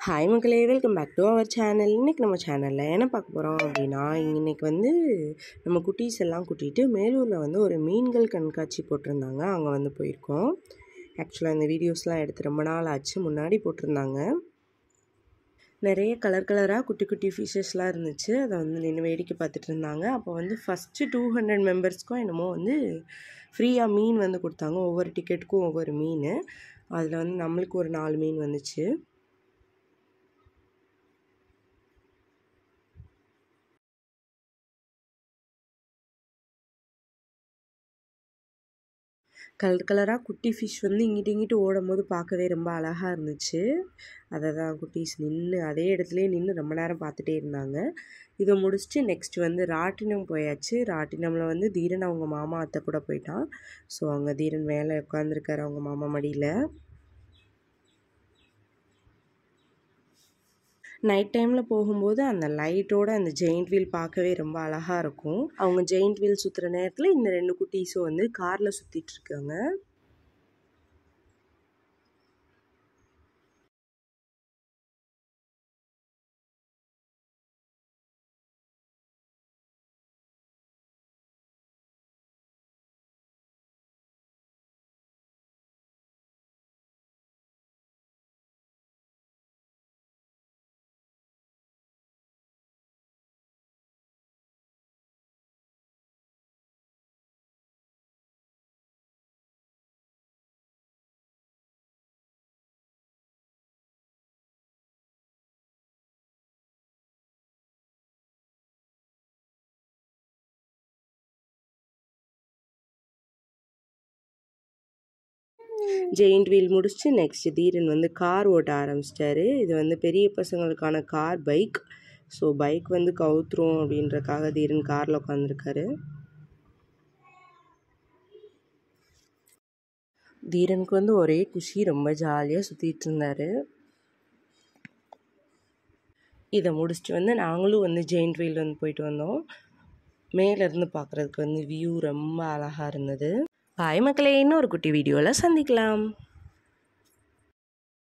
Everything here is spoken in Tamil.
ஹாய் மக்களே, welcome back to our channel. இன்றைக்கி நம்ம சேனலில் என்ன பார்க்க போகிறோம் அப்படின்னா, இன்றைக்கி வந்து நம்ம குட்டீஸ் எல்லாம் கூட்டிகிட்டு மேலூரில் வந்து ஒரு மீன்கள் கண்காட்சி போட்டிருந்தாங்க. அங்கே வந்து போயிருக்கோம். ஆக்சுவலாக இந்த வீடியோஸ்லாம் எடுத்து ரொம்ப நாள் ஆச்சு, முன்னாடி போட்டிருந்தாங்க. நிறைய கலர் கலராக குட்டி குட்டி ஃபிஷ்ஷஸ்லாம் இருந்துச்சு. அதை வந்து நின்று வேடிக்கை பார்த்துட்டு இருந்தாங்க. அப்போ வந்து ஃபஸ்ட்டு 200 மெம்பர்ஸ்க்கும் என்னமோ வந்து ஃப்ரீயாக மீன் வந்து கொடுத்தாங்க. ஒவ்வொரு டிக்கெட்டுக்கும் ஒவ்வொரு மீன். அதில் வந்து நம்மளுக்கு ஒரு 4 மீன் வந்துச்சு. கலர் கலராக குட்டி ஃபிஷ் வந்து இங்கிட்டு ஓடும்போது பார்க்கவே ரொம்ப அழகாக இருந்துச்சு. அதை தான் குட்டீஸ் நின்று அதே இடத்துலையே நின்று ரொம்ப நேரம் பார்த்துட்டே இருந்தாங்க. இதை முடிச்சுட்டு நெக்ஸ்ட் வந்து ராட்டினம் போயாச்சு. ராட்டினமில் வந்து தீரன் அவங்க மாமா அத்தை கூட போயிட்டான். ஸோ அங்கே தீரன் மேலே உட்காந்துருக்காரு அவங்க மாமா மடியில். நைட் டைமில் போகும்போது அந்த லைட்டோட அந்த ஜெயிண்ட் வீல் பார்க்கவே ரொம்ப அழகாக இருக்கும். அவங்க ஜெயிண்ட் வீல் சுற்றுற நேரத்தில் இந்த 2 குட்டீஸும் வந்து காரில் சுற்றிட்டுருக்காங்க. ஜெயிண்ட் வீல் முடிச்சுட்டு நெக்ஸ்ட் தீரன் வந்து கார் ஓட்ட ஆரம்பிச்சிட்டாரு. இது வந்து பெரிய பசங்களுக்கான கார் பைக். ஸோ பைக் வந்து கவுத்துரும் அப்படின்றக்காக தீரன் காரில் உட்காந்துருக்காரு. தீரனுக்கு வந்து ஒரே குஷி, ரொம்ப ஜாலியாக சுற்றிட்டு இருந்தார். இதை முடிச்சுட்டு வந்து நாங்களும் வந்து ஜெயிண்ட் வீல் வந்து போயிட்டு வந்தோம். மேலேருந்து பார்க்குறதுக்கு வந்து வியூ ரொம்ப அழகாக இருந்தது. பாய் மக்களே, இன்னொரு குட்டி வீடியோவில் சந்திக்கலாம்.